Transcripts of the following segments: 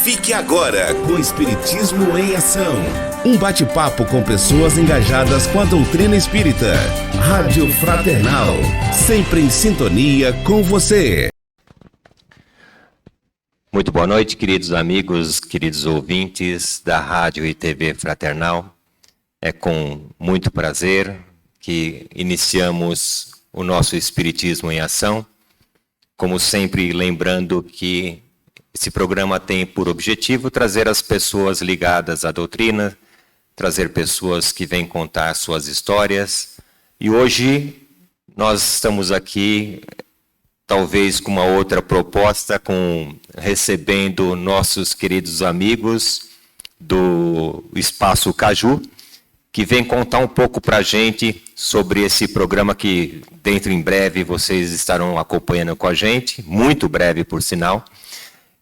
Fique agora com Espiritismo em Ação. Um bate-papo com pessoas engajadas com a doutrina espírita. Rádio Fraternal, sempre em sintonia com você. Muito boa noite, queridos amigos, queridos ouvintes da Rádio e TV Fraternal. É com muito prazer que iniciamos o nosso Espiritismo em Ação. Como sempre, lembrando que esse programa tem por objetivo trazer as pessoas ligadas à doutrina, trazer pessoas que vêm contar suas histórias. E hoje nós estamos aqui, talvez com uma outra proposta, recebendo nossos queridos amigos do Espaço Caju, que vem contar um pouco para a gente sobre esse programa que dentro em breve vocês estarão acompanhando com a gente, muito breve por sinal.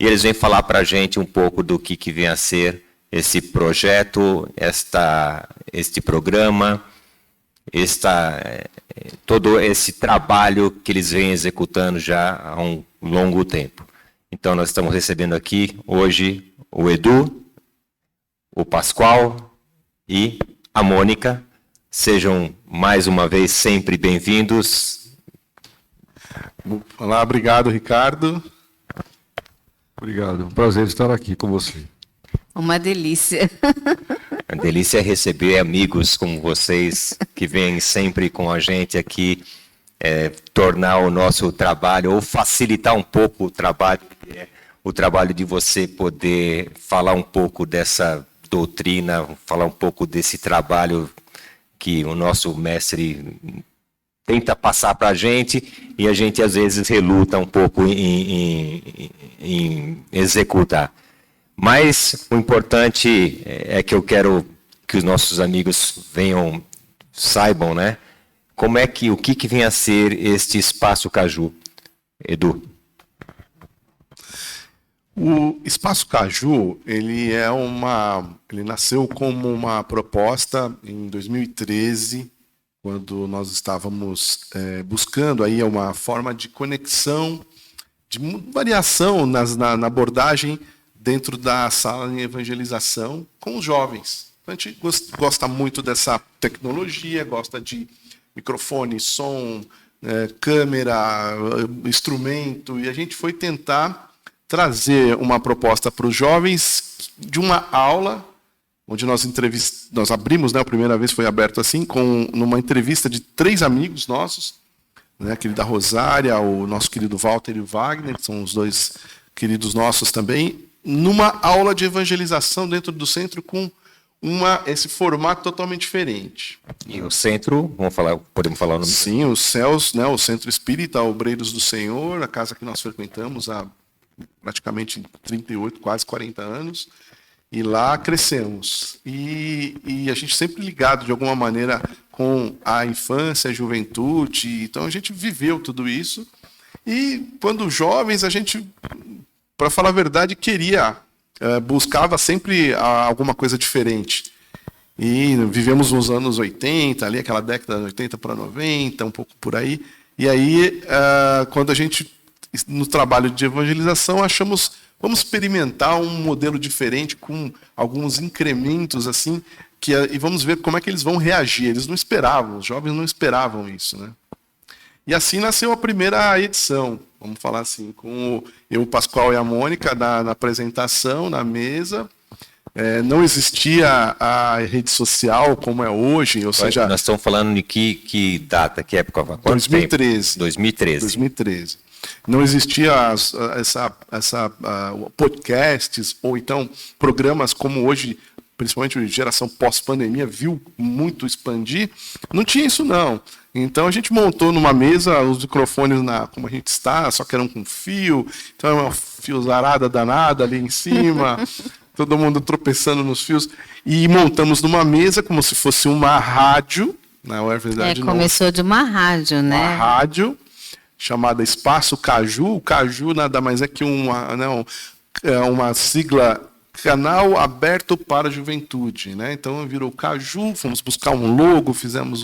E eles vêm falar para a gente um pouco do que vem a ser esse projeto, este programa, todo esse trabalho que eles vêm executando já há um longo tempo. Então nós estamos recebendo aqui hoje o Edu, o Pascoal e a Mônica. Sejam mais uma vez sempre bem-vindos. Olá, obrigado, Ricardo. Obrigado, um prazer estar aqui com você. Uma delícia. A delícia é receber amigos como vocês, que vêm sempre com a gente aqui, tornar o nosso trabalho, ou facilitar um pouco o trabalho de você poder falar um pouco dessa doutrina, falar um pouco desse trabalho que o nosso mestre tenta passar para a gente, e a gente às vezes reluta um pouco em executar. Mas o importante é que eu quero que os nossos amigos saibam, né? O que vem a ser este Espaço Caju, Edu? O Espaço Caju, ele nasceu como uma proposta em 2013, quando nós estávamos buscando aí uma forma de conexão, de variação na abordagem dentro da sala de evangelização com os jovens. A gente gosta muito dessa tecnologia, gosta de microfone, som, câmera, instrumento, e a gente foi tentar trazer uma proposta para os jovens de uma aula, onde nós abrimos, né, a primeira vez foi aberto assim, numa entrevista de 3 amigos nossos, né, aquele da Rosária, o nosso querido Walter e o Wagner, que são os 2 queridos nossos também, numa aula de evangelização dentro do centro com esse formato totalmente diferente. E o centro, podemos falar o nome? Sim, os CELS, né, o Centro Espírita Obreiros do Senhor, a casa que nós frequentamos há praticamente 38, quase 40 anos, e lá crescemos. E a gente sempre ligado, de alguma maneira, com a infância, a juventude. Então, a gente viveu tudo isso. E, quando jovens, a gente, para falar a verdade, buscava sempre alguma coisa diferente. E vivemos nos anos 80, ali, aquela década de 80 para 90, um pouco por aí. E aí, quando a gente, no trabalho de evangelização, vamos experimentar um modelo diferente, com alguns incrementos, assim, e vamos ver como é que eles vão reagir. Eles não esperavam, os jovens não esperavam isso, né? E assim nasceu a primeira edição, vamos falar assim, com eu, o Pascoal e a Mônica na apresentação, na mesa. Não existia a rede social como é hoje, ou seja... Nós estamos falando de que data, que época? 2013. 2013. Não existia podcasts, ou então programas como hoje, principalmente geração pós-pandemia, viu muito expandir. Não tinha isso, não. Então a gente montou numa mesa os microfones como a gente está, só que eram com fio, então é uma fiozarada danada ali em cima, todo mundo tropeçando nos fios, e montamos numa mesa como se fosse uma rádio, não é verdade? Começou de uma rádio, né? Uma rádio chamada Espaço Caju. O Caju nada mais é que uma sigla, Canal Aberto para a Juventude, né? Então virou Caju, fomos buscar um logo, fizemos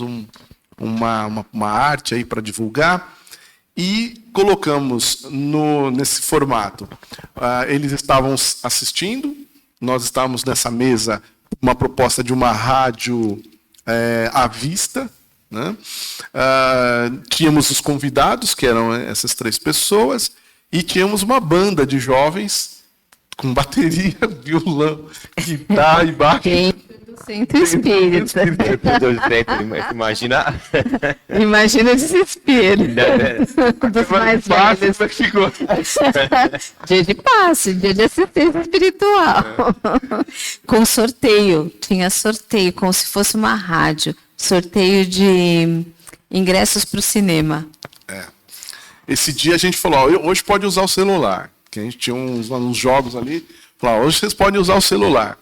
uma arte aí para divulgar, e colocamos nesse formato. Eles estavam assistindo, nós estávamos nessa mesa, uma proposta de uma rádio à vista, né? Tínhamos os convidados, que eram essas 3 pessoas, e tínhamos uma banda de jovens com bateria, violão, guitarra e baixo. Do Centro Espírita. Imagina. Imagina o desespero dos mais velhos. Dia de passe, dia de assistência espiritual. Com sorteio, tinha sorteio, como se fosse uma rádio. Sorteio de ingressos para o cinema. Esse dia a gente falou, hoje pode usar o celular. Que a gente tinha uns jogos ali. Falou, hoje vocês podem usar o celular.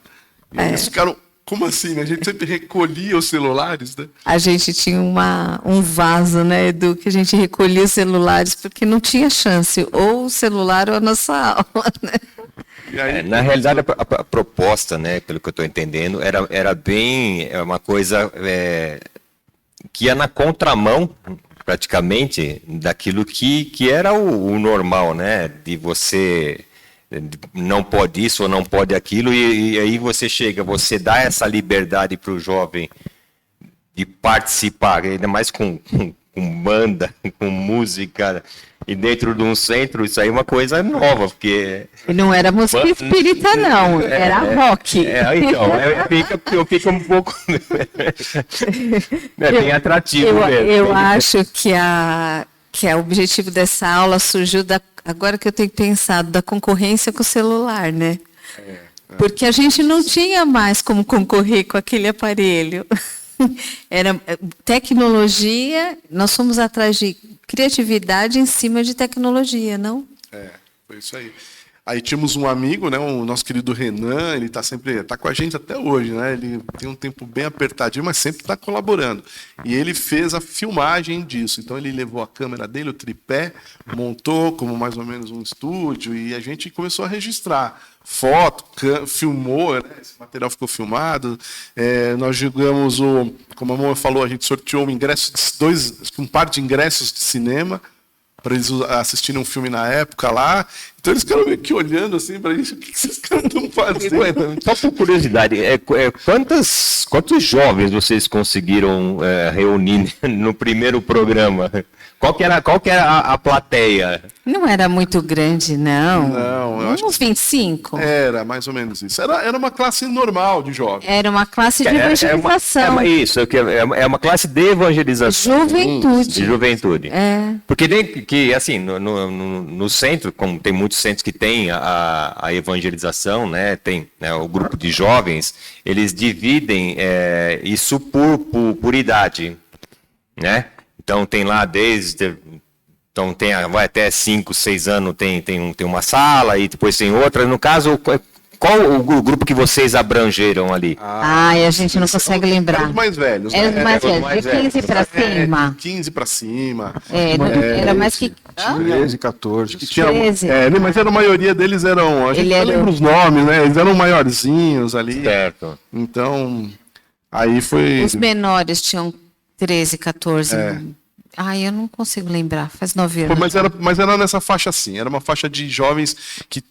E eles ficaram, como assim? A gente sempre recolhia os celulares, né? A gente tinha um vaso, né, Edu, que a gente recolhia os celulares, porque não tinha chance, ou o celular ou a nossa aula, né? E aí, Na realidade, a proposta, né, pelo que eu estou entendendo, era bem uma coisa que ia na contramão, praticamente, daquilo que era o normal, né? De você não pode isso ou não pode aquilo, e aí você dá essa liberdade para o jovem de participar, ainda mais com banda, com música, e dentro de um centro, isso aí é uma coisa nova, porque... E não era música espírita, não, era rock. Então, eu fico um pouco... É bem atrativo mesmo. Eu acho que o objetivo dessa aula surgiu, agora que eu tenho pensado, da concorrência com o celular, né? Porque a gente não tinha mais como concorrer com aquele aparelho. Era tecnologia, nós fomos atrás de criatividade em cima de tecnologia, não? Foi isso aí. Aí tínhamos um amigo, né, o nosso querido Renan, ele está com a gente até hoje, né? Ele tem um tempo bem apertadinho, mas sempre está colaborando. E ele fez a filmagem disso. Então ele levou a câmera dele, o tripé, montou como mais ou menos um estúdio, e a gente começou a registrar foto, filmou, né? Esse material ficou filmado. Nós jogamos como a mamãe falou, a gente sorteou um par de ingressos de cinema para eles assistirem um filme na época lá. Então eles ficaram meio que olhando assim para isso, o que esses caras estão fazendo? Só por curiosidade, quantos jovens vocês conseguiram reunir no primeiro programa? Qual que era a plateia? Não era muito grande, não. Não, eu acho uns 25. Era mais ou menos isso. Era uma classe normal de jovens. Era uma classe de evangelização. É uma classe de evangelização. Juventude. Juventude. Porque assim, no centro, como tem muitos centros que tem a evangelização, né, tem, né, o grupo de jovens, eles dividem isso por idade, né? Então tem lá então vai até 5, 6 anos tem uma sala e depois tem outra. No caso, qual o grupo que vocês abrangeram ali? A gente não consegue lembrar. Eram os mais velhos. Era os mais velhos, de 15 para cima. 15 para cima. Era mais que... 13, 14. Tinha, 13. Mas a maioria deles eram... A gente não lembra os nomes, né? Eles eram maiorzinhos ali. Certo. Então, aí foi... Os menores tinham 13, 14. Eu não consigo lembrar, faz 9 anos. Mas era nessa faixa assim, era uma faixa de jovens que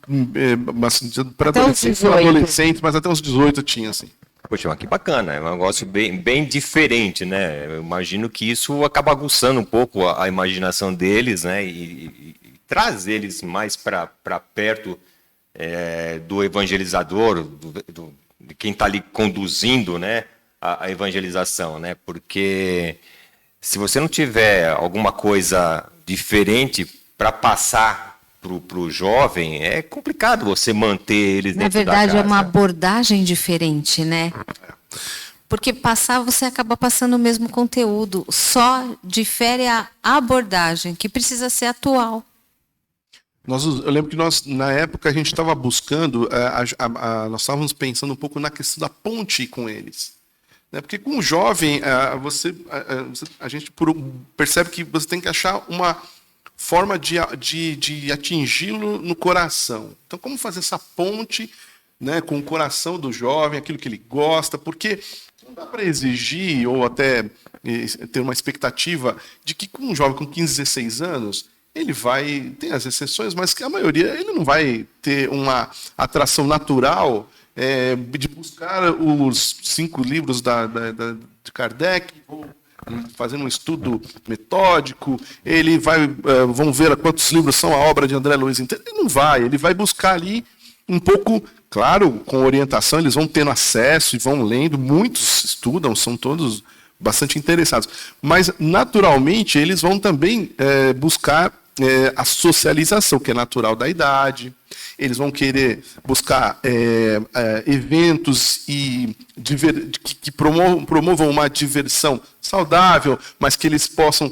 para adolescentes, mas até uns 18 tinha assim. Poxa, mas que bacana, é um negócio bem diferente, né? Eu imagino que isso acaba aguçando um pouco a imaginação deles, né? E traz eles mais para perto do evangelizador, de quem está ali conduzindo, né, a evangelização, né? Porque se você não tiver alguma coisa diferente para passar para o jovem, é complicado você manter eles dentro da casa. Na verdade, é uma abordagem diferente, né? Porque você acaba passando o mesmo conteúdo, só difere a abordagem, que precisa ser atual. Eu lembro que na época, a gente estava buscando, nós estávamos pensando um pouco na questão da ponte com eles. Porque com o jovem, a gente percebe que você tem que achar uma forma de atingi-lo no coração. Então, como fazer essa ponte, né, com o coração do jovem, aquilo que ele gosta, porque não dá para exigir ou até ter uma expectativa de que com um jovem com 15, 16 anos, ele tem as exceções, mas que a maioria ele não vai ter uma atração natural de buscar os 5 livros de Kardec, fazendo um estudo metódico, vão ver quantos livros são a obra de André Luiz inteiro. Ele vai buscar ali um pouco, claro, com orientação, eles vão tendo acesso e vão lendo, muitos estudam, são todos bastante interessados, mas naturalmente eles vão também buscar a socialização, que é natural da idade. Eles vão querer buscar eventos que promovam uma diversão saudável, mas que eles possam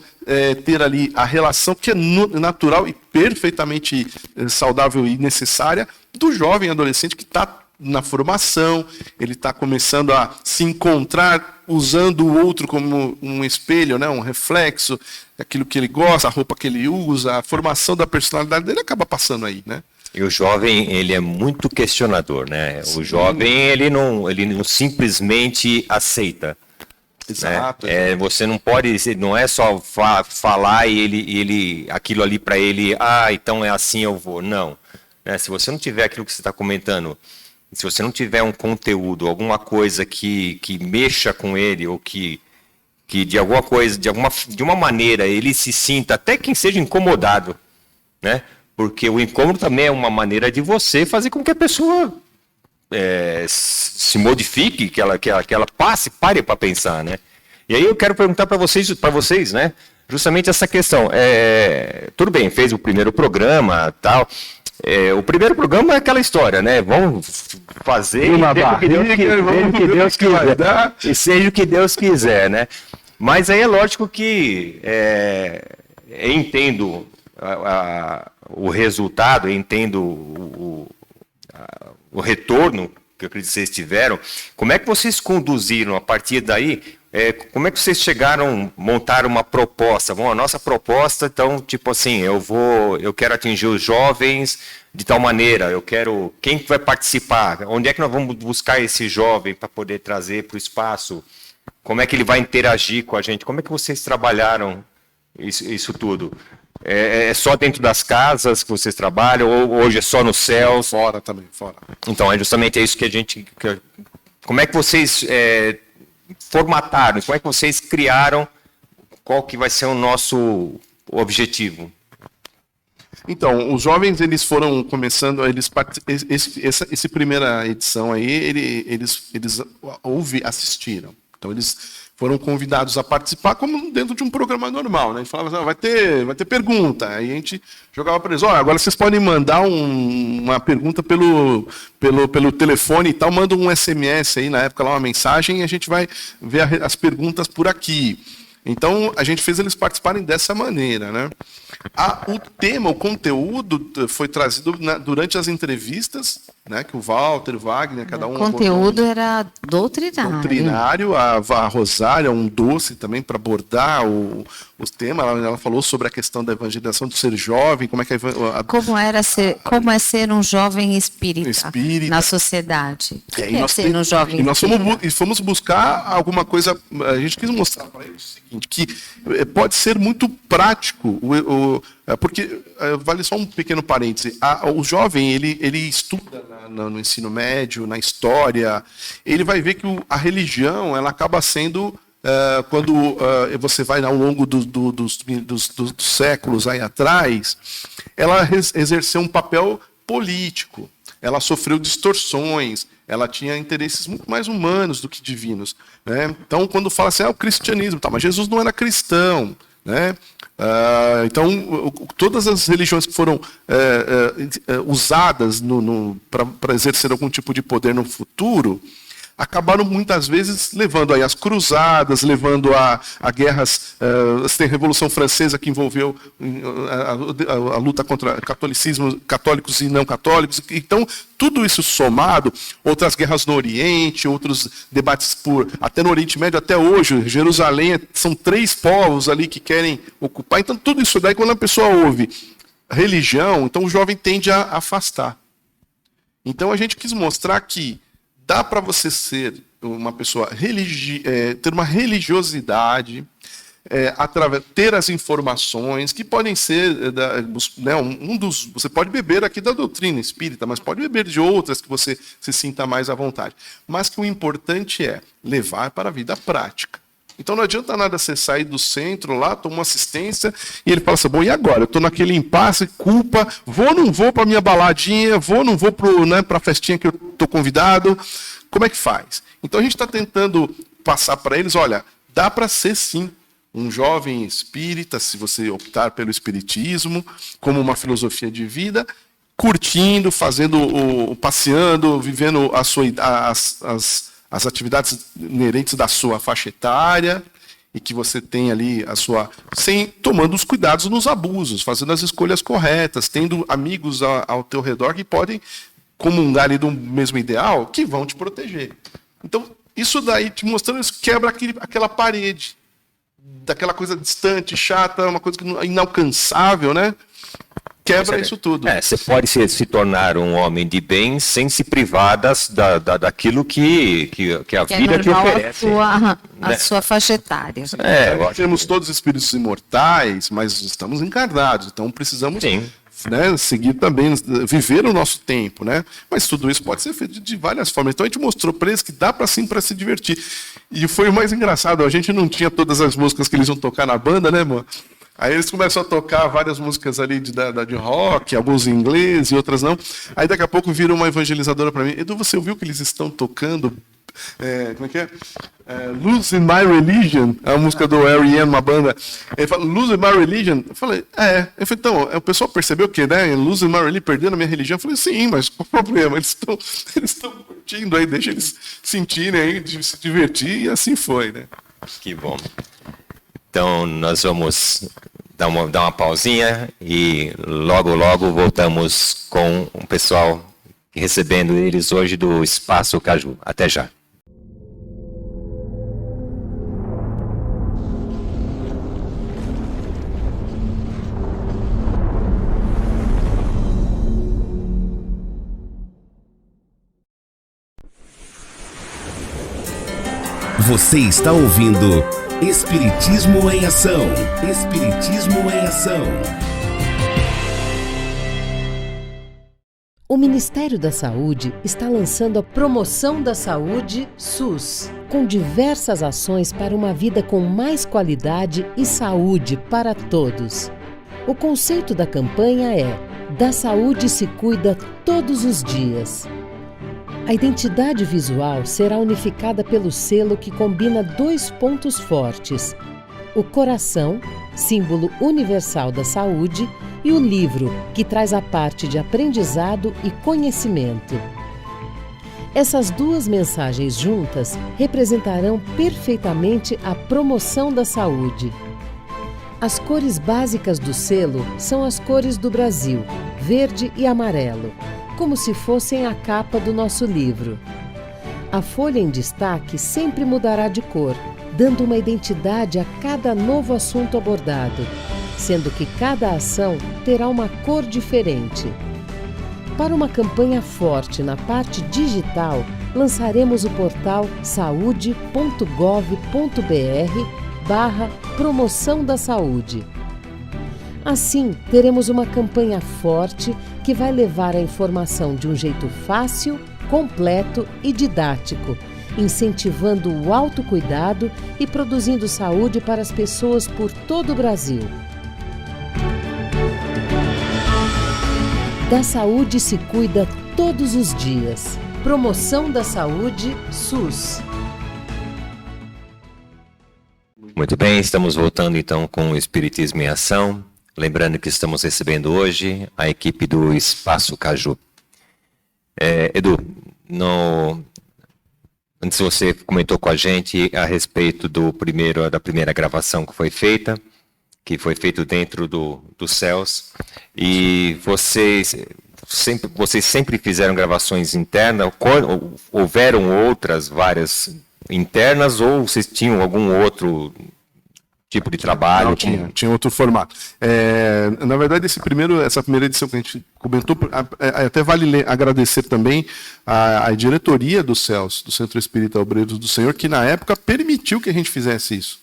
ter ali a relação que é natural e perfeitamente saudável e necessária do jovem adolescente que está na formação, ele está começando a se encontrar usando o outro como um espelho, né, um reflexo, aquilo que ele gosta, a roupa que ele usa, a formação da personalidade dele acaba passando aí, né? E o jovem, ele é muito questionador, né? Sim. O jovem, ele não simplesmente aceita. Exato. Né? Você não pode, não é só falar e ele aquilo ali para ele, então é assim eu vou. Não. Né? Se você não tiver aquilo que você está comentando, se você não tiver um conteúdo, alguma coisa que mexa com ele, ou que de alguma coisa, de uma maneira, ele se sinta, até quem seja incomodado, né? Porque o incômodo também é uma maneira de você fazer com que a pessoa se modifique, que ela pare para pensar, né? E aí eu quero perguntar para vocês, né? Justamente essa questão. Tudo bem, fez o primeiro programa, tal. O primeiro programa é aquela história, né? Vamos fazer o que Deus quiser, e seja o que Deus quiser, né? Mas aí é lógico que eu entendo o resultado, eu entendo o retorno que eu acredito que vocês tiveram. Como é que vocês conduziram a partir daí? Como é que vocês chegaram a montar uma proposta? Bom, a nossa proposta, então, tipo assim, eu quero atingir os jovens de tal maneira, quem vai participar? Onde é que nós vamos buscar esse jovem para poder trazer para o espaço? Como é que ele vai interagir com a gente? Como é que vocês trabalharam isso tudo? É só dentro das casas que vocês trabalham, ou hoje é só no céu? Fora também, fora. Então, justamente isso que a gente... Como é que vocês formataram? Como é que vocês criaram? Qual que vai ser o nosso objetivo? Então, os jovens, eles foram começando, essa primeira edição aí, eles assistiram. Então, eles foram convidados a participar como dentro de um programa normal, né? A gente falava assim, vai ter pergunta. Aí a gente jogava para eles, agora vocês podem mandar uma pergunta pelo telefone e tal, manda um SMS aí, na época lá, uma mensagem, e a gente vai ver as perguntas por aqui. Então, a gente fez eles participarem dessa maneira, né? O tema, o conteúdo foi trazido durante as entrevistas, né? Que o Walter, o Wagner, cada um... O conteúdo era doutrinário. Doutrinário, a Rosária, um doce também para abordar os temas. Ela falou sobre a questão da evangelização do ser jovem, como é ser um jovem espírita na sociedade. E nós fomos buscar alguma coisa, a gente quis mostrar para eles o seguinte, que pode ser muito prático, porque, vale só um pequeno parêntese, o jovem, ele estuda no ensino médio, na história, ele vai ver que a religião, ela acaba sendo, quando você vai ao longo dos séculos aí atrás, ela exerceu um papel político, ela sofreu distorções, ela tinha interesses muito mais humanos do que divinos, né? Então, quando fala assim, o cristianismo, mas Jesus não era cristão, né? Então, todas as religiões que foram usadas para exercer algum tipo de poder no futuro, acabaram muitas vezes levando aí as cruzadas, levando a guerras, tem a Revolução Francesa que envolveu a luta contra catolicismo, católicos e não católicos. Então, tudo isso somado, outras guerras no Oriente, outros debates até no Oriente Médio, até hoje, Jerusalém, são 3 povos ali que querem ocupar. Então, tudo isso daí, quando a pessoa ouve religião, então o jovem tende a afastar. Então, a gente quis mostrar que dá para você ser uma pessoa ter uma religiosidade, ter as informações que podem ser, né, você pode beber aqui da doutrina espírita, mas pode beber de outras que você se sinta mais à vontade. Mas que o importante é levar para a vida prática. Então não adianta nada você sair do centro lá, tomar uma assistência, e ele fala assim, bom, e agora? Eu estou naquele impasse, culpa, vou ou não vou para a minha baladinha, vou ou não vou para a festinha que eu estou convidado, como é que faz? Então a gente está tentando passar para eles, olha, dá para ser sim um jovem espírita, se você optar pelo espiritismo, como uma filosofia de vida, curtindo, passeando, vivendo as atividades inerentes da sua faixa etária, e que você tem ali tomando os cuidados nos abusos, fazendo as escolhas corretas, tendo amigos ao teu redor que podem comungar ali do mesmo ideal, que vão te proteger. Então, isso daí, te mostrando isso, quebra aquela parede, daquela coisa distante, chata, uma coisa inalcançável, né? Quebra isso tudo. Você pode se tornar um homem de bem sem se privar daquilo que a vida te oferece. A sua faixa etária. Temos todos espíritos imortais, mas estamos encarnados, então precisamos seguir também, viver o nosso tempo, né? Mas tudo isso pode ser feito de várias formas. Então a gente mostrou para eles que dá para sim, para se divertir. E foi o mais engraçado, a gente não tinha todas as músicas que eles iam tocar na banda, né, mano? Aí eles começaram a tocar várias músicas ali de rock, alguns em inglês e outras não. Aí daqui a pouco vira uma evangelizadora para mim. Edu, você ouviu que eles estão tocando? Como é que é? Losing My Religion, a música do R.E.M., uma banda. Ele fala, Losing My Religion? Eu falei, Eu falei, então, o pessoal percebeu que, né? Losing My Religion, perdendo a minha religião. Eu falei, sim, mas qual o problema? Eles estão curtindo aí, deixa eles sentirem aí, de se divertir, e assim foi, né? Que bom. Então, nós vamos dar uma pausinha e logo voltamos com o pessoal recebendo eles hoje do Espaço Caju. Até já. Você está ouvindo Espiritismo em Ação. Espiritismo em Ação. O Ministério da Saúde está lançando a Promoção da Saúde SUS, com diversas ações para uma vida com mais qualidade e saúde para todos. O conceito da campanha é: da saúde se cuida todos os dias. A identidade visual será unificada pelo selo que combina 2 pontos fortes: o coração, símbolo universal da saúde, e o livro, que traz a parte de aprendizado e conhecimento. Essas 2 mensagens juntas representarão perfeitamente a promoção da saúde. As cores básicas do selo são as cores do Brasil, verde e amarelo, como se fossem a capa do nosso livro. A folha em destaque sempre mudará de cor, dando uma identidade a cada novo assunto abordado, sendo que cada ação terá uma cor diferente. Para uma campanha forte na parte digital, lançaremos o portal saude.gov.br/promoção da saúde. Assim, teremos uma campanha forte que vai levar a informação de um jeito fácil, completo e didático, incentivando o autocuidado e produzindo saúde para as pessoas por todo o Brasil. Da saúde se cuida todos os dias. Promoção da Saúde SUS. Muito bem, estamos voltando então com o Espiritismo em Ação. Lembrando que estamos recebendo hoje a equipe do Espaço Caju. Edu, antes você comentou com a gente a respeito da primeira gravação que foi feita dentro dos céus, e vocês sempre fizeram gravações internas. Houveram outras várias internas, ou vocês tinham algum outro tipo de trabalho? Não, tinha outro formato. Na verdade, essa primeira edição que a gente comentou, até vale agradecer também a diretoria dos céus, do Centro Espírita Obreiros do Senhor, que na época permitiu que a gente fizesse isso.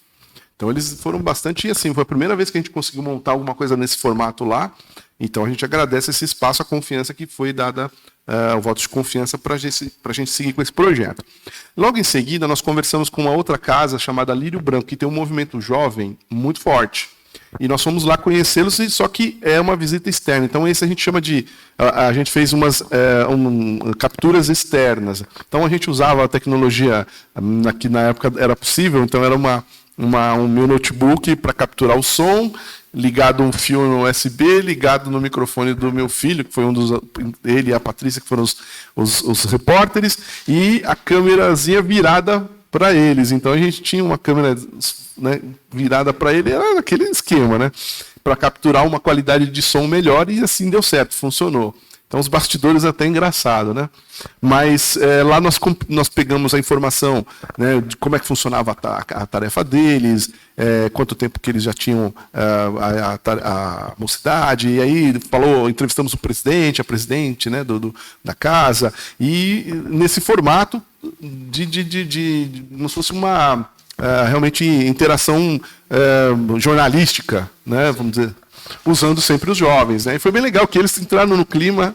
Então eles foram bastante, assim, foi a primeira vez que a gente conseguiu montar alguma coisa nesse formato lá. Então a gente agradece esse espaço, a confiança que foi dada, o voto de confiança para a gente seguir com esse projeto. Logo em seguida, nós conversamos com uma outra casa chamada Lírio Branco, que tem um movimento jovem muito forte. E nós fomos lá conhecê-los, só que é uma visita externa. Então, esse a gente chama de... A gente fez umas capturas externas. Então, a gente usava a tecnologia, que na época era possível, então era um meu notebook para capturar o som, ligado um fio no USB, ligado no microfone do meu filho, que foi ele e a Patrícia, que foram os repórteres, e a câmerazinha virada para eles. Então, a gente tinha uma câmera, né, virada para ele, era aquele esquema, né, para capturar uma qualidade de som melhor, e assim deu certo, funcionou. Então, os bastidores até engraçado, né? Mas lá nós pegamos a informação, né, de como é que funcionava a tarefa deles, quanto tempo que eles já tinham a mocidade, e aí entrevistamos o presidente, a presidente, né, da casa, e nesse formato como se fosse uma realmente interação jornalística, né, vamos dizer, usando sempre os jovens, né? E foi bem legal que eles entraram no clima,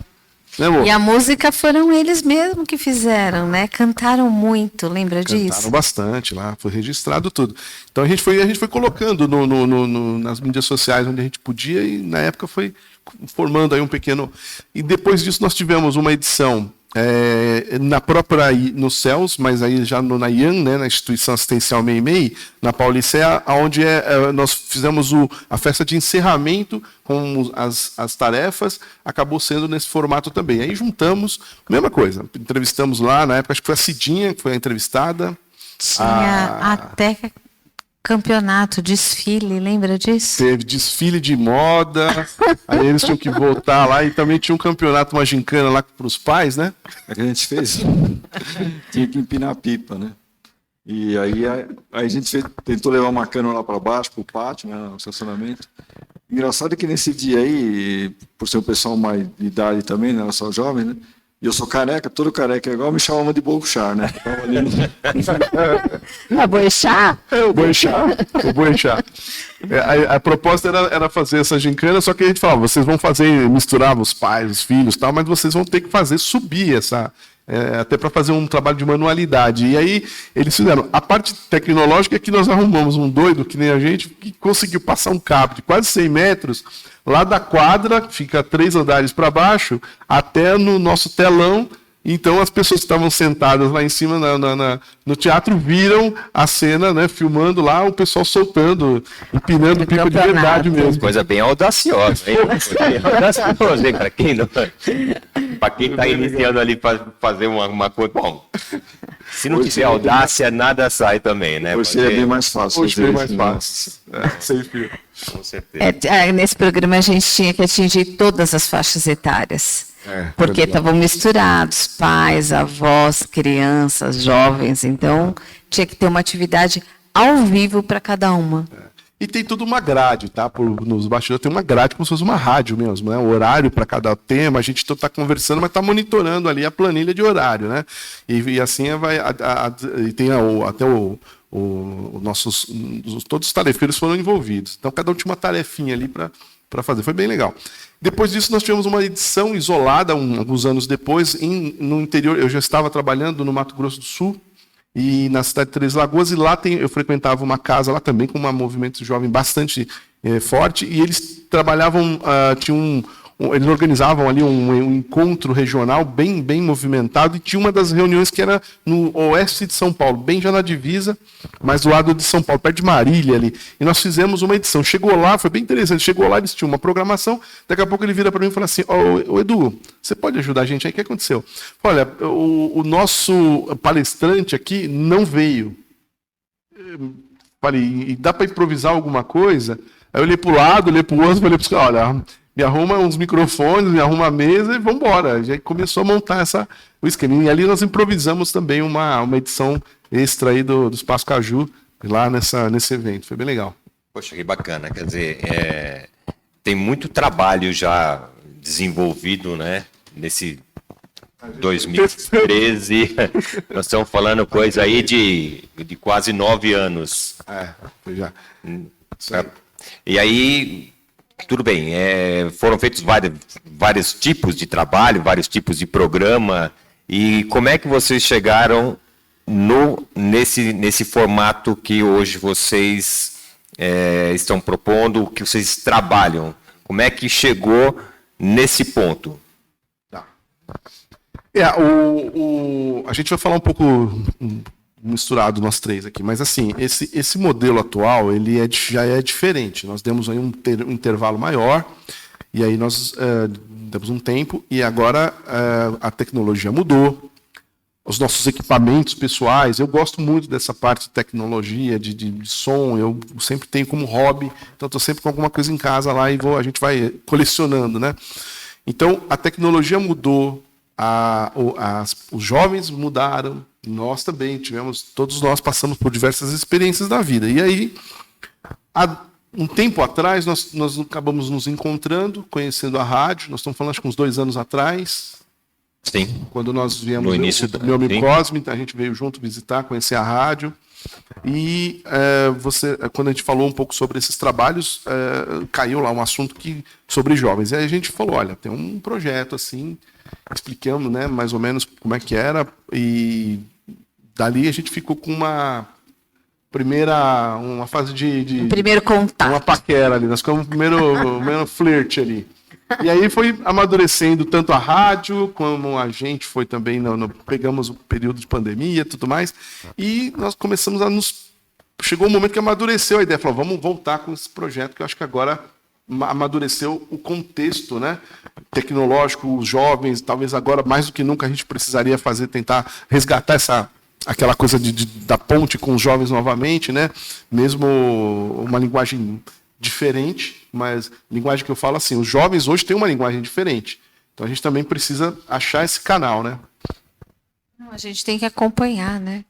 né, amor? E a música foram eles mesmos que fizeram, né? Cantaram muito, lembra disso? Cantaram bastante lá, foi registrado tudo. Então a gente foi colocando nas mídias sociais onde a gente podia, e na época foi formando aí um pequeno... E depois disso nós tivemos uma edição nos Céus, mas aí já na IAN, né, na Instituição Assistencial MEI, na Paulicéia, onde nós fizemos a festa de encerramento com as tarefas, acabou sendo nesse formato também. Aí juntamos, mesma coisa, entrevistamos lá, na época acho que foi a Cidinha que foi a entrevistada. Tinha até campeonato, desfile, lembra disso? Teve desfile de moda, aí eles tinham que voltar lá, e também tinha um campeonato, uma gincana lá para os pais, né? É que a gente fez, tinha que empinar a pipa, né? E aí a gente tentou levar uma cana lá para baixo, para o pátio, né, no estacionamento. Engraçado que nesse dia aí, por ser um pessoal mais de idade também, né, era só jovem, né? E eu sou careca, todo careca igual, me chamavam de Boixá, né? A Boixá? O Boixá. A proposta era fazer essa gincana, só que a gente falava, vocês vão misturar os pais, os filhos e tal, mas vocês vão ter que subir até para fazer um trabalho de manualidade. E aí eles fizeram. A parte tecnológica é que nós arrumamos um doido, que nem a gente, que conseguiu passar um cabo de quase 100 metros, lá da quadra, fica 3 andares para baixo, até no nosso telão. Então as pessoas que estavam sentadas lá em cima no teatro viram a cena, né, filmando lá, o pessoal soltando, empinando pipa de verdade mesmo. Coisa bem audaciosa, hein? Audaciosa, hein? Para quem está iniciando ali para fazer uma coisa. Bom, se não tiver audácia, nada sai também, né? Hoje é bem mais fácil. Hoje é bem mais fácil. Sem fio. Com certeza. Nesse programa a gente tinha que atingir todas as faixas etárias. Porque estavam misturados, pais, avós, crianças, jovens, então tinha que ter uma atividade ao vivo para cada uma. E tem tudo uma grade, tá? Nos bastidores tem uma grade como se fosse uma rádio mesmo, né? O horário para cada tema, a gente está conversando, mas está monitorando ali a planilha de horário, né? E assim e tem até todos os tarefeiros foram envolvidos. Então cada um tinha uma tarefinha ali para fazer. Foi bem legal. Depois disso, nós tivemos uma edição isolada, alguns anos depois, no interior. Eu já estava trabalhando no Mato Grosso do Sul, e na cidade de Três Lagoas, e lá eu frequentava uma casa lá também, com um movimento jovem bastante forte, e eles trabalhavam, eles organizavam ali um encontro regional bem movimentado, e tinha uma das reuniões que era no oeste de São Paulo, bem já na divisa, mas do lado de São Paulo, perto de Marília ali. E nós fizemos uma edição. Chegou lá, foi bem interessante, chegou lá, eles tinham uma programação, daqui a pouco ele vira para mim e fala assim, ô Edu, você pode ajudar a gente aí? O que aconteceu? Olha, o nosso palestrante aqui não veio. Falei, e dá para improvisar alguma coisa? Aí eu olhei para o lado, olhei para o outro, falei para os caras, olha, me arruma uns microfones, me arruma a mesa e vamos embora. Já começou a montar o esquema. E ali nós improvisamos também uma edição extra aí do Espaço Caju, lá nesse evento. Foi bem legal. Poxa, que bacana. Quer dizer, tem muito trabalho já desenvolvido, né, nesse 2013, nós estamos falando coisa aí de quase 9 anos. Já. E aí, tudo bem, foram feitos vários tipos de trabalho, vários tipos de programa, e como é que vocês chegaram nesse formato que hoje vocês estão propondo, que vocês trabalham? Como é que chegou nesse ponto? A gente vai falar um pouco misturado nós três aqui, mas assim, esse modelo atual, ele já é diferente. Nós demos aí um intervalo maior, e aí nós demos um tempo, e agora a tecnologia mudou, os nossos equipamentos pessoais, eu gosto muito dessa parte de tecnologia, de som, eu sempre tenho como hobby, então estou sempre com alguma coisa em casa lá e a gente vai colecionando, né? Então, a tecnologia mudou, os jovens mudaram, nós também todos nós passamos por diversas experiências da vida. E aí, há um tempo atrás, nós acabamos nos encontrando, conhecendo a rádio. Nós estamos falando, acho que uns 2 anos atrás. Sim. Quando nós viemos no início meu amigo Cosme, a gente veio junto visitar, conhecer a rádio. E quando a gente falou um pouco sobre esses trabalhos, caiu lá um assunto sobre jovens. E aí a gente falou, olha, tem um projeto assim, explicamos, né, mais ou menos como é que era, e dali a gente ficou com uma fase de primeiro contato. Uma paquera ali, nós ficamos no primeiro flerte ali. E aí foi amadurecendo tanto a rádio, como a gente foi também, pegamos o período de pandemia e tudo mais, e nós começamos chegou um momento que amadureceu a ideia, falou, vamos voltar com esse projeto, que eu acho que agora amadureceu o contexto, né, tecnológico, os jovens, talvez agora mais do que nunca a gente precisaria tentar resgatar aquela coisa da ponte com os jovens novamente, né, mesmo uma linguagem diferente, mas linguagem que eu falo assim, os jovens hoje têm uma linguagem diferente, então a gente também precisa achar esse canal, né. A gente tem que acompanhar, né.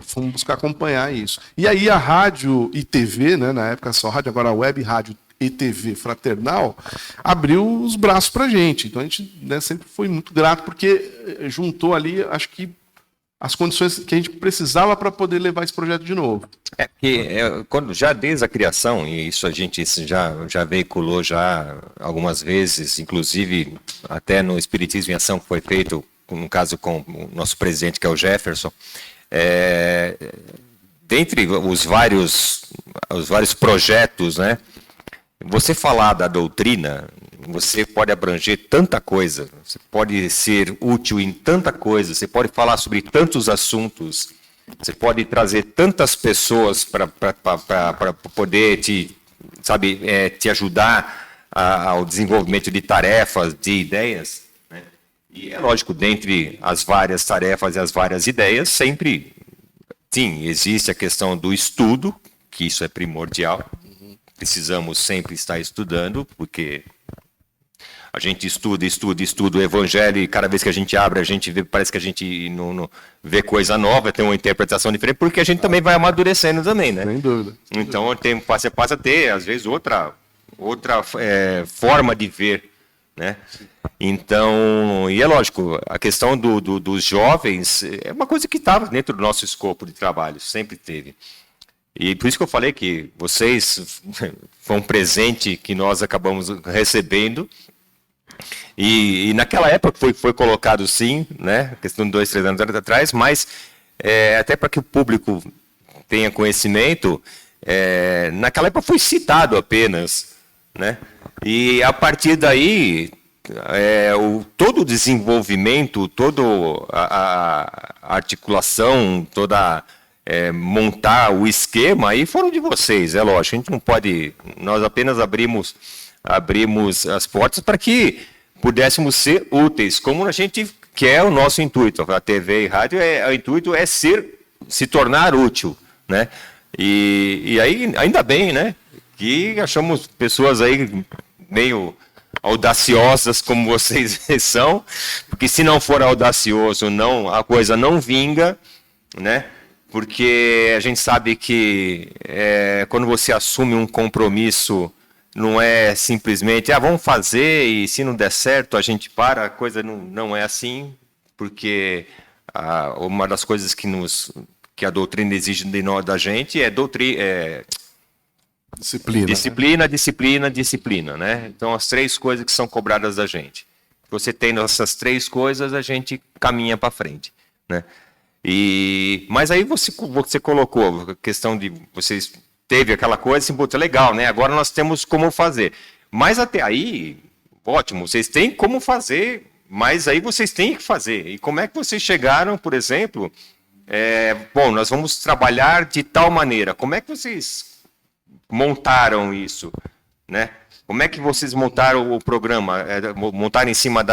Fomos buscar acompanhar isso. E aí a rádio e TV, né, na época só rádio, agora a web rádio e TV Fraternal, abriu os braços para a gente. Então a gente, né, sempre foi muito grato, porque juntou ali, acho que, as condições que a gente precisava para poder levar esse projeto de novo. Quando já desde a criação, e isso a gente já veiculou já algumas vezes, inclusive até no Espiritismo em Ação, que foi feito, no caso com o nosso presidente, que é o Jefferson, dentre os vários projetos, né, você falar da doutrina, você pode abranger tanta coisa, você pode ser útil em tanta coisa, você pode falar sobre tantos assuntos, você pode trazer tantas pessoas para poder te ajudar ao desenvolvimento de tarefas, de ideias, né? E é lógico, dentre as várias tarefas e as várias ideias, sempre, sim, existe a questão do estudo, que isso é primordial. Precisamos sempre estar estudando, porque a gente estuda o Evangelho, e cada vez que a gente abre, a gente vê, parece que a gente não vê coisa nova, tem uma interpretação diferente, porque a gente também vai amadurecendo também, né? Sem dúvida. Então, você passa a ter, às vezes, outra forma de ver, né? Então, e é lógico, a questão dos jovens é uma coisa que estava dentro do nosso escopo de trabalho, sempre teve. E por isso que eu falei que vocês foi um presente que nós acabamos recebendo. E naquela época foi colocado sim, né? Questão de 2, 3 anos atrás, mas até para que o público tenha conhecimento, naquela época foi citado apenas, né? E a partir daí, todo o desenvolvimento, toda a articulação, montar o esquema, aí foram de vocês, é lógico, a gente não pode, nós apenas abrimos as portas para que pudéssemos ser úteis, como a gente quer, o nosso intuito, a TV e rádio, o intuito é se tornar útil, né? E aí, ainda bem, né, que achamos pessoas aí meio audaciosas como vocês são, porque se não for audacioso, a coisa não vinga, né? Porque a gente sabe que quando você assume um compromisso não é simplesmente, vamos fazer e se não der certo a gente para, a coisa não é assim, porque uma das coisas que a doutrina exige de nós, da gente é disciplina, né? Então, as 3 coisas que são cobradas da gente. Você tendo essas 3 coisas, a gente caminha para frente, né? Mas aí você colocou a questão de vocês teve aquela coisa assim, putz, legal, né? Agora nós temos como fazer. Mas até aí, ótimo, vocês têm como fazer, mas aí vocês têm que fazer. E como é que vocês chegaram, por exemplo, bom, nós vamos trabalhar de tal maneira. Como é que vocês montaram isso, né? Como é que vocês montaram o programa? Montaram em cima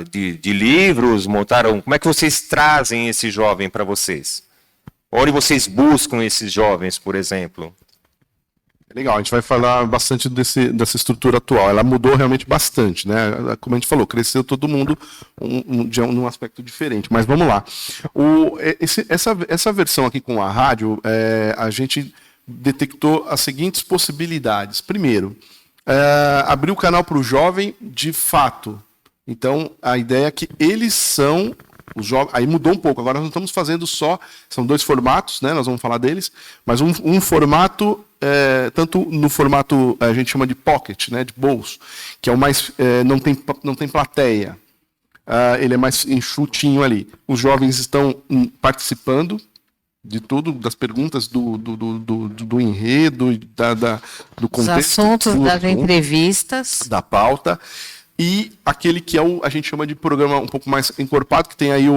de livros? Como é que vocês trazem esse jovem para vocês? Onde vocês buscam esses jovens, por exemplo? Legal, a gente vai falar bastante dessa estrutura atual. Ela mudou realmente bastante, né? Como a gente falou, cresceu todo mundo num aspecto diferente. Mas vamos lá. Essa versão aqui com a rádio, a gente detectou as seguintes possibilidades. Primeiro, abrir o canal para o jovem de fato. Então, a ideia é que eles são os jovens. Aí mudou um pouco. Agora nós não estamos fazendo são 2 formatos, né? Nós vamos falar deles, mas um formato, tanto no formato a gente chama de pocket, né? De bolso, que é o mais não tem plateia. Ele é mais enxutinho ali. Os jovens estão participando de tudo, das perguntas do enredo, do contexto. Os assuntos das entrevistas. Da pauta. E aquele que a gente chama de programa um pouco mais encorpado, que tem aí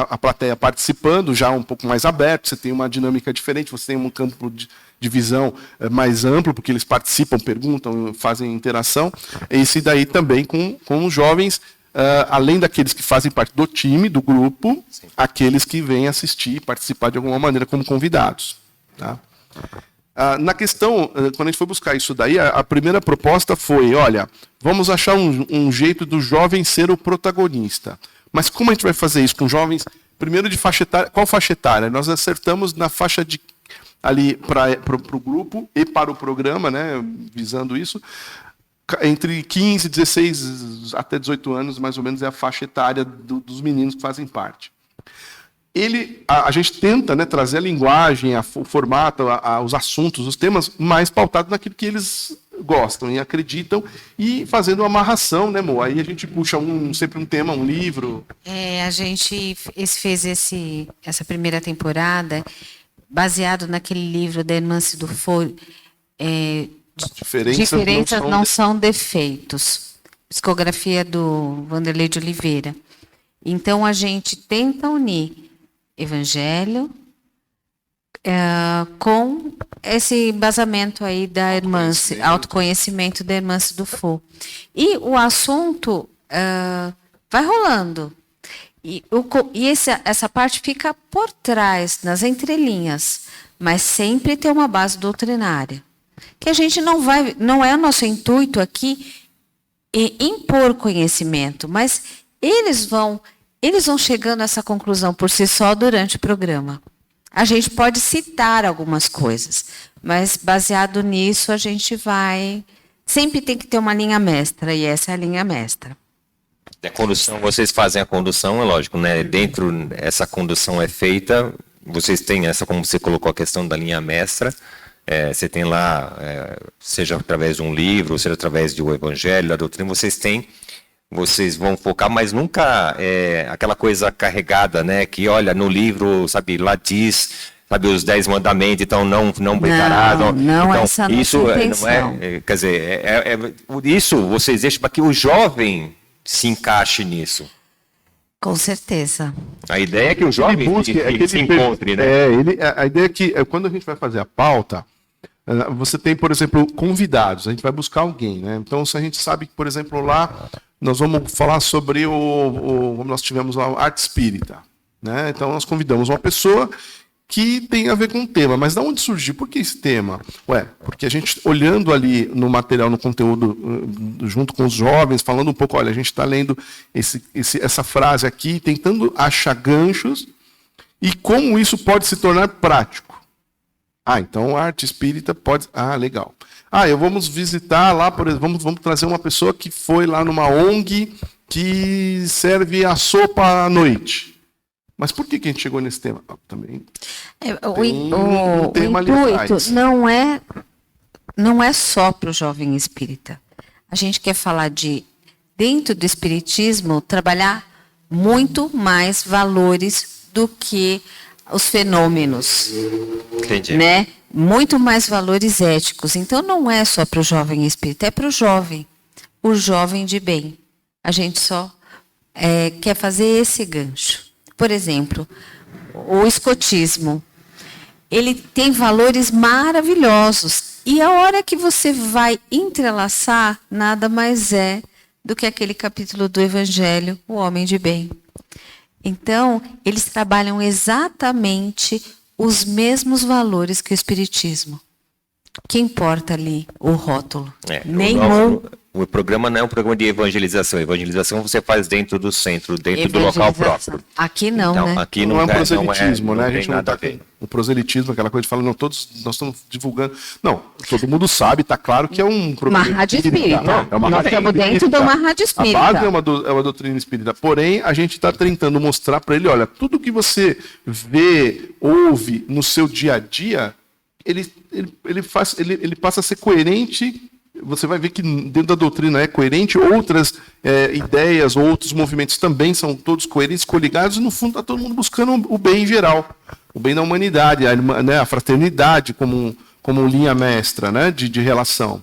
a plateia participando, já um pouco mais aberto, você tem uma dinâmica diferente, você tem um campo de visão mais amplo, porque eles participam, perguntam, fazem interação. Esse daí também com os jovens, além daqueles que fazem parte do time, do grupo, sim, aqueles que vêm assistir e participar de alguma maneira como convidados. Tá? Na questão, quando a gente foi buscar isso daí, a primeira proposta foi, olha, vamos achar um jeito do jovem ser o protagonista. Mas como a gente vai fazer isso com jovens? Primeiro de faixa etária. Qual faixa etária? Nós acertamos na faixa de ali para o grupo e para o programa, né, visando isso, entre 15, 16 até 18 anos, mais ou menos, é a faixa etária dos meninos que fazem parte. A gente tenta, né, trazer a linguagem, o formato, os assuntos, os temas mais pautados naquilo que eles gostam e acreditam, e fazendo uma amarração, né, Mo? Aí a gente puxa sempre um tema, um livro. A gente fez essa primeira temporada baseado naquele livro da Hermance Dufour, Diferenças não são defeitos. Psicografia do Vanderlei de Oliveira. Então, a gente tenta unir Evangelho com esse embasamento aí da Hermance, autoconhecimento da Hermance Dufour. E o assunto vai rolando. E essa parte fica por trás, nas entrelinhas, mas sempre tem uma base doutrinária. Que a gente não é o nosso intuito aqui impor conhecimento, mas eles vão chegando a essa conclusão por si só durante o programa. A gente pode citar algumas coisas, mas baseado nisso a gente vai... Sempre tem que ter uma linha mestra, e essa é a linha mestra. A condução, vocês fazem a condução, é lógico, né? Dentro essa condução é feita, vocês têm essa, como você colocou a questão da linha mestra, você tem lá, seja através de um livro, seja através do Evangelho, da doutrina, vocês vão focar, mas nunca aquela coisa carregada, né? Que, olha, no livro, sabe, lá diz, sabe, os 10 mandamentos, então não brincarás. Não, então, essa não isso é intenção. Quer dizer, isso vocês deixam para que o jovem se encaixe nisso. Com certeza. A ideia é que o jovem se encontre, né? A ideia é que, quando a gente vai fazer a pauta, você tem, por exemplo, convidados, a gente vai buscar alguém, né? Então, se a gente sabe que, por exemplo, lá nós vamos falar sobre nós tivemos lá a arte espírita, né? Então, nós convidamos uma pessoa que tem a ver com o tema. Mas de onde surgiu? Por que esse tema? Porque a gente, olhando ali no material, no conteúdo, junto com os jovens, falando um pouco, olha, a gente está lendo essa frase aqui, tentando achar ganchos, e como isso pode se tornar prático. Então a arte espírita pode... legal. Vamos visitar lá, por exemplo, vamos trazer uma pessoa que foi lá numa ONG que serve a sopa à noite. Mas por que a gente chegou nesse tema? Também o intuito não é só para o jovem espírita. A gente quer falar dentro do espiritismo, trabalhar muito mais valores do que os fenômenos. Entendi. Né? Muito mais valores éticos. Então, não é só para o jovem espírita, é para o jovem de bem. A gente só quer fazer esse gancho. Por exemplo, o escotismo. Ele tem valores maravilhosos. E a hora que você vai entrelaçar, nada mais é do que aquele capítulo do Evangelho, o homem de bem. Então, eles trabalham exatamente os mesmos valores que o Espiritismo. O que importa ali? O rótulo. O programa não é um programa de evangelização. Evangelização você faz dentro do centro, dentro do local próprio. Aqui não, então, né? Aqui não é um proselitismo, né? A gente não está vendo. O proselitismo, aquela coisa de falar, nós estamos divulgando. Não, todo mundo sabe, está claro que é um programa. Uma rádio espírita. Nós estamos dentro de uma rádio espírita. A base é uma doutrina espírita. Porém, a gente está tentando mostrar para ele, olha, tudo que você vê, ouve no seu dia a dia, ele passa a ser coerente. Você vai ver que dentro da doutrina é coerente, outras ideias, outros movimentos também são todos coerentes, coligados, e no fundo está todo mundo buscando o bem em geral, o bem da humanidade, a fraternidade como linha mestra, né, de relação.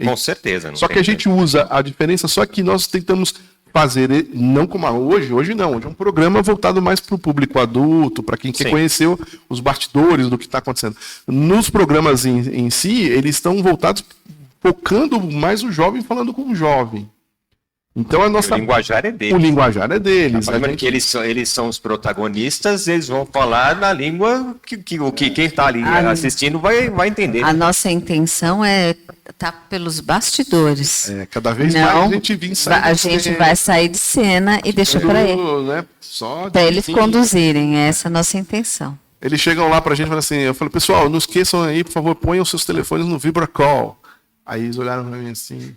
Com certeza. Só que a gente usa a diferença, só que nós tentamos fazer, não como hoje não, hoje é um programa voltado mais para o público adulto, para quem quer conhecer os bastidores do que está acontecendo. Nos programas em si, eles estão voltados focando mais o jovem, falando com o jovem. Então o linguajar é deles. O linguajar é deles. Que eles são os protagonistas, eles vão falar na língua que quem está ali assistindo vai entender. A nossa intenção é estar pelos bastidores. Cada vez mais a gente a gente vai sair de cena e deixa para eles. Né? Para eles conduzirem, essa é a nossa intenção. Eles chegam lá para a gente e falam assim, eu falei, pessoal, não esqueçam aí, por favor, ponham os seus telefones no VibraCall. Aí eles olharam para mim assim.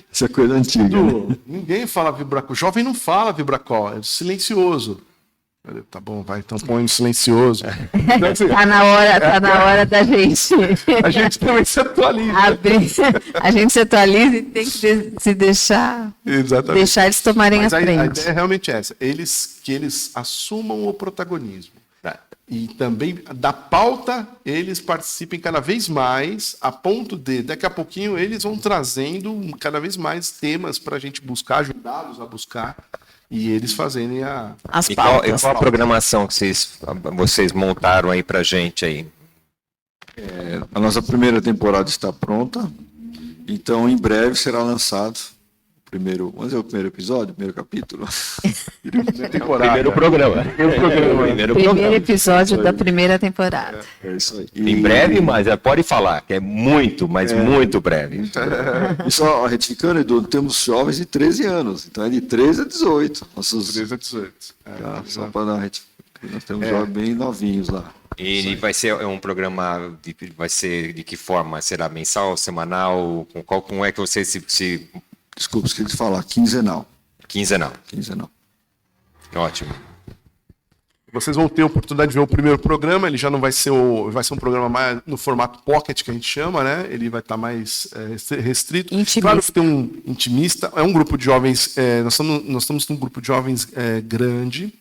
Isso é coisa antiga. Né? Ninguém fala VibraCall. O jovem não fala VibraCall, é silencioso. Falei, tá bom, vai, então põe no silencioso. Tá na hora da gente. A gente também se atualiza. A gente se atualiza e tem que se deixar. Exatamente. Deixar eles tomarem a frente. A ideia é realmente essa. Que eles assumam o protagonismo. E também da pauta eles participem cada vez mais, a ponto de, daqui a pouquinho, eles vão trazendo cada vez mais temas para a gente buscar, ajudá-los a buscar, e eles fazerem as pautas. E qual a programação que vocês montaram aí para a gente aí? A nossa primeira temporada está pronta, então em breve será lançado vamos ver o primeiro episódio, o primeiro capítulo? Primeiro programa. Primeiro episódio da primeira temporada. É isso aí. Em breve, mas pode falar, que é muito, mas muito breve. E só retificando, Edu, temos jovens de 13 anos, então é de 13 a 18. 13 a 18. Só para dar nós temos jovens bem novinhos lá. E vai ser um programa, vai ser de que forma? Será mensal, semanal? Como é que você se... Desculpa, esqueci de falar, quinzenal. Quinzenal. Ótimo. Vocês vão ter a oportunidade de ver o primeiro programa, ele já não vai ser vai ser um programa mais no formato pocket, que a gente chama, né? Ele vai estar mais restrito. Intimista. Claro que tem um intimista, é um grupo de jovens, nós estamos num grupo de jovens grande,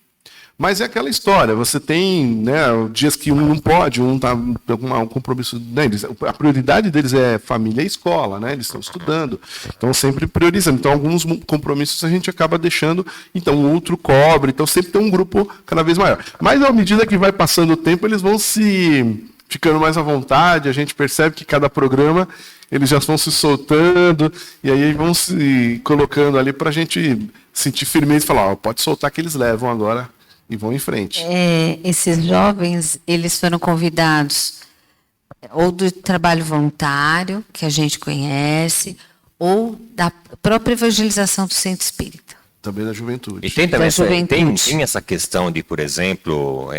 mas é aquela história, você tem, né, dias que um não pode, um está com um compromisso, né, a prioridade deles é família e escola, né, eles estão estudando, então sempre priorizando, então alguns compromissos a gente acaba deixando, então o outro cobre, então sempre tem um grupo cada vez maior. Mas à medida que vai passando o tempo, eles vão se ficando mais à vontade, a gente percebe que cada programa eles já vão se soltando, e aí vão se colocando ali para a gente sentir firmeza e falar, pode soltar que eles levam agora e vão em frente. Esses jovens, eles foram convidados ou do trabalho voluntário, que a gente conhece, ou da própria evangelização do Centro Espírita. Também da juventude. E tem também tem essa questão de, por exemplo,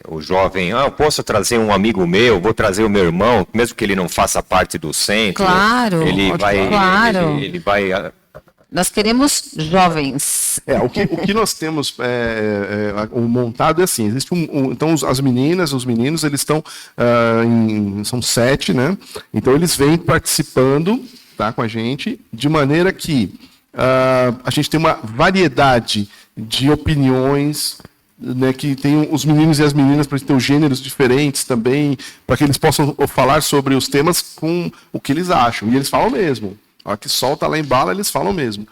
o jovem, eu posso trazer um amigo meu, vou trazer o meu irmão, mesmo que ele não faça parte do centro. Claro, ele vai, claro. Ele vai. Nós queremos jovens. O que nós temos o montado é assim, existe então as meninas, os meninos, eles estão são 7, né? Então eles vêm participando, tá, com a gente, de maneira que a gente tem uma variedade de opiniões, né, que tem os meninos e as meninas para ter os gêneros diferentes também, para que eles possam falar sobre os temas com o que eles acham, e eles falam mesmo. A hora que solta lá em bala, eles falam mesmo.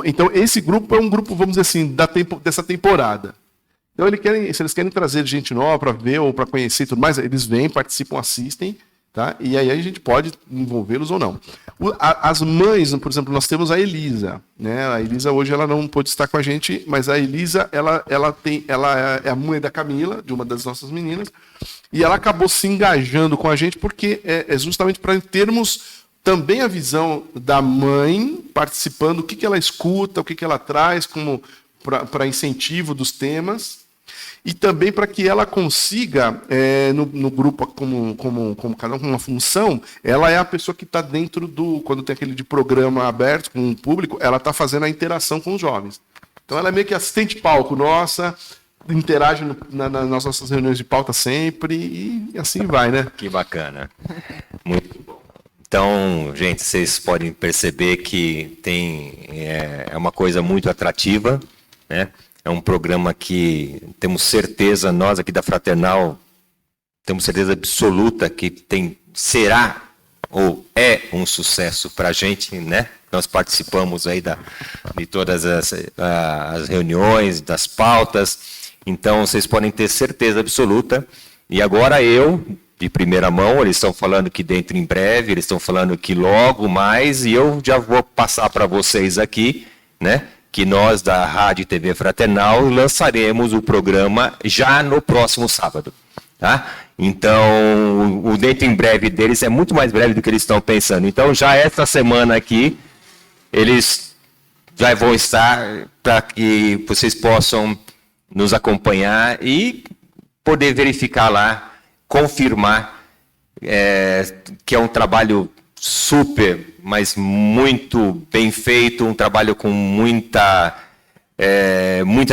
Então, esse grupo é um grupo, vamos dizer assim, dessa temporada. Então, se eles querem trazer gente nova para ver ou para conhecer e tudo mais, eles vêm, participam, assistem, tá? E aí a gente pode envolvê-los ou não. As mães, por exemplo, nós temos a Elisa, né? A Elisa hoje ela não pôde estar com a gente, mas a Elisa ela é a mãe da Camila, de uma das nossas meninas, e ela acabou se engajando com a gente porque é justamente para termos também a visão da mãe participando, o que ela escuta, o que ela traz como para incentivo dos temas, e também para que ela consiga, no grupo, como cada um com uma função, ela é a pessoa que está dentro quando tem aquele de programa aberto com o público, ela está fazendo a interação com os jovens. Então ela é meio que assistente de palco nossa, interage nas nossas reuniões de pauta sempre, e assim vai, né? Que bacana. Muito bom. Então, gente, vocês podem perceber que é uma coisa muito atrativa, né? É um programa que temos certeza, nós aqui da Fraternal, temos certeza absoluta que será ou é um sucesso para a gente, né? Nós participamos aí de todas as reuniões, das pautas, então vocês podem ter certeza absoluta. E agora de primeira mão, eles estão falando que dentro em breve, eles estão falando que logo mais, e eu já vou passar para vocês aqui, né, que nós da Rádio e TV Fraternal lançaremos o programa já no próximo sábado, tá? Então, o dentro em breve deles é muito mais breve do que eles estão pensando. Então, já esta semana aqui, eles já vão estar para que vocês possam nos acompanhar e poder verificar lá, confirmar que é um trabalho super, mas muito bem feito, um trabalho com muita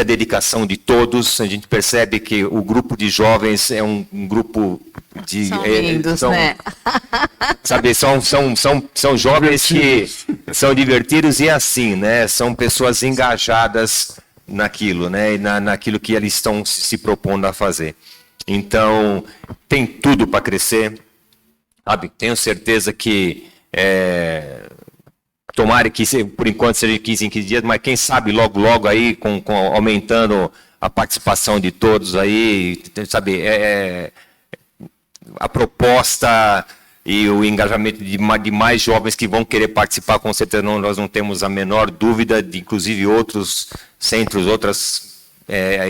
dedicação de todos. A gente percebe que o grupo de jovens é um grupo de... São lindos, né? Sabe, são jovens que são divertidos e assim, né? São pessoas engajadas naquilo, né? E naquilo que eles estão se propondo a fazer. Então, tem tudo para crescer, sabe? Tenho certeza que, tomara que por enquanto seja de 15 em 15 dias, mas quem sabe logo aí, aumentando a participação de todos aí, sabe? A proposta e o engajamento de mais jovens que vão querer participar, com certeza nós não temos a menor dúvida, de inclusive outros centros,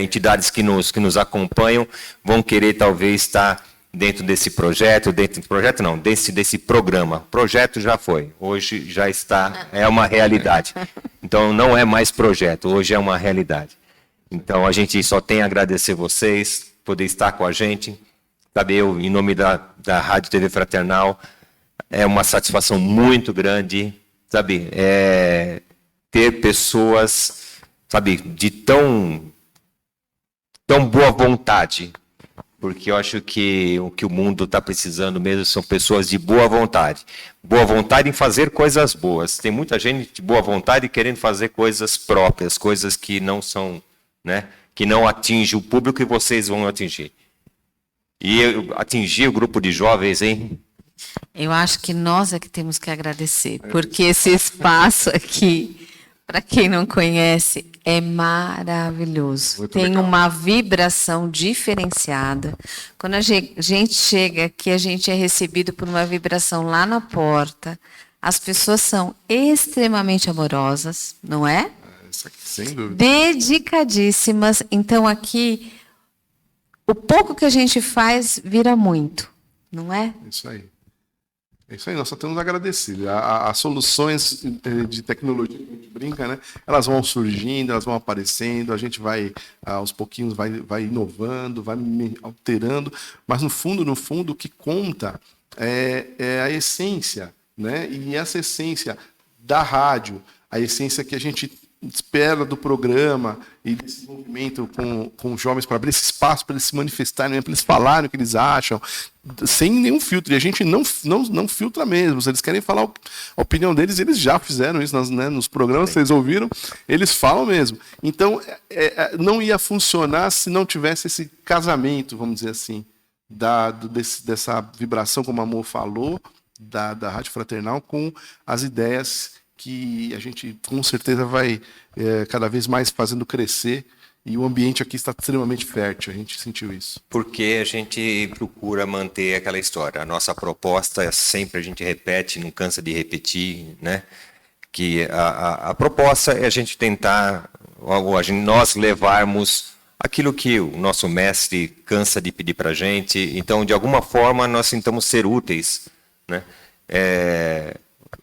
entidades que nos acompanham vão querer talvez estar dentro desse projeto, desse programa. O projeto já foi, hoje já está, é uma realidade. Então não é mais projeto, hoje é uma realidade. Então a gente só tem a agradecer vocês, poder estar com a gente, sabe, eu em nome da Rádio TV Fraternal, é uma satisfação muito grande, sabe, ter pessoas, sabe, de tão boa vontade, porque eu acho que o que o mundo está precisando mesmo são pessoas de boa vontade em fazer coisas boas. Tem muita gente de boa vontade querendo fazer coisas próprias, coisas que não são, né, que não atingem o público que vocês vão atingir. E atingir o grupo de jovens, hein? Eu acho que nós é que temos que agradecer, porque esse espaço aqui, para quem não conhece, é maravilhoso. Muito tem legal. uma vibração diferenciada. Quando a gente chega aqui, a gente é recebido por uma vibração lá na porta. As pessoas são extremamente amorosas, não é? Isso aqui, sem dúvida. Dedicadíssimas. Então, aqui, o pouco que a gente faz vira muito, não é? Isso aí. É isso aí, nós só temos a agradecer. As soluções de tecnologia que a gente brinca, né? Elas vão surgindo, elas vão aparecendo, a gente vai, aos pouquinhos, vai inovando, vai alterando, mas no fundo, o que conta é a essência, né? E essa essência da rádio, a essência que a gente espera do programa e desse movimento com os jovens para abrir esse espaço para eles se manifestarem, para eles falarem o que eles acham, sem nenhum filtro. E a gente não filtra mesmo. Se eles querem falar a opinião deles, eles já fizeram isso nos programas, vocês ouviram, eles falam mesmo. Então, não ia funcionar se não tivesse esse casamento, vamos dizer assim, dessa vibração, como a Amor falou, da Rádio Fraternal, com as ideias que a gente com certeza vai cada vez mais fazendo crescer, e o ambiente aqui está extremamente fértil, a gente sentiu isso. Porque a gente procura manter aquela história. A nossa proposta sempre, a gente repete, não cansa de repetir, né? Que a proposta é a gente tentar, nós levarmos aquilo que o nosso mestre cansa de pedir para a gente. Então, de alguma forma, nós tentamos ser úteis, né?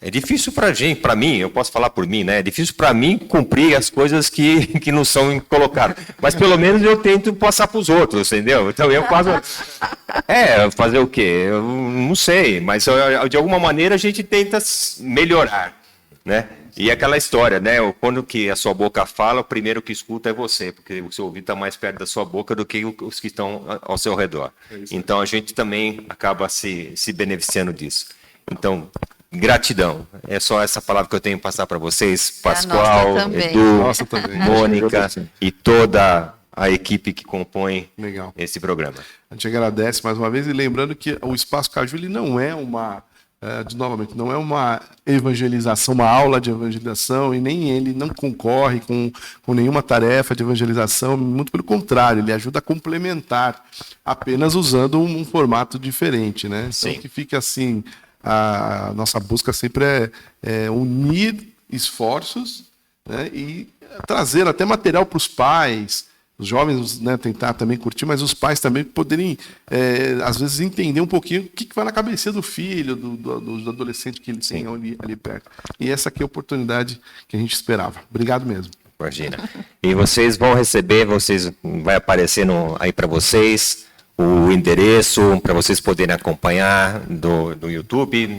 É difícil para mim, eu posso falar por mim, né? É difícil para mim cumprir as coisas que não são colocadas. Mas pelo menos eu tento passar para os outros, entendeu? Então eu quase... fazer o quê? Eu não sei, mas de alguma maneira a gente tenta melhorar, né? E aquela história, né? Quando que a sua boca fala, o primeiro que escuta é você, porque o seu ouvido está mais perto da sua boca do que os que estão ao seu redor. Então a gente também acaba se beneficiando disso. Então, gratidão. É só essa palavra que eu tenho que passar para vocês, Pascoal, Edu, Mônica e toda a equipe que compõe esse programa. A gente agradece mais uma vez, e lembrando que o Espaço Caju ele não é novamente, não é uma evangelização, uma aula de evangelização, e nem ele não concorre com nenhuma tarefa de evangelização, muito pelo contrário, ele ajuda a complementar, apenas usando um formato diferente, né? Então, que fique assim, a nossa busca sempre é unir esforços, né, e trazer até material para os pais, os jovens, né, tentar também curtir, mas os pais também poderem, às vezes, entender um pouquinho o que vai na cabeça do filho, do adolescente que ele tem ali perto. E essa aqui é a oportunidade que a gente esperava. Obrigado mesmo. Imagina. E vocês vão receber, vai aparecer aí para vocês o endereço para vocês poderem acompanhar do YouTube.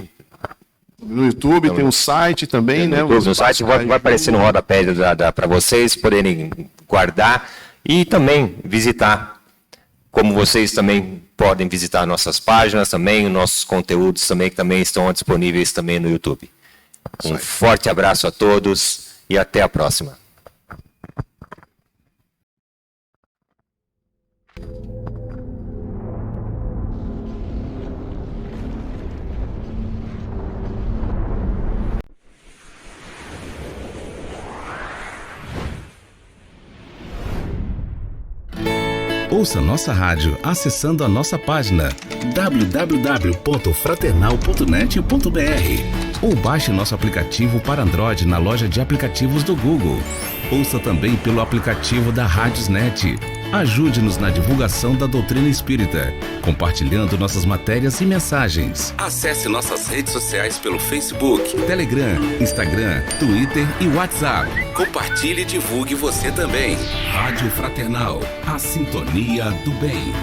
No YouTube então, tem um site também, né? No site vai aparecer no rodapé para vocês poderem guardar e também visitar. Como vocês também podem visitar nossas páginas também, nossos conteúdos também, que também estão disponíveis também no YouTube. Um forte abraço a todos e até a próxima. Ouça nossa rádio acessando a nossa página www.fraternal.net.br ou baixe nosso aplicativo para Android na loja de aplicativos do Google. Ouça também pelo aplicativo da Radiosnet. Ajude-nos na divulgação da doutrina espírita, compartilhando nossas matérias e mensagens. Acesse nossas redes sociais pelo Facebook, Telegram, Instagram, Twitter e WhatsApp. Compartilhe e divulgue você também. Rádio Fraternal, a sintonia do bem.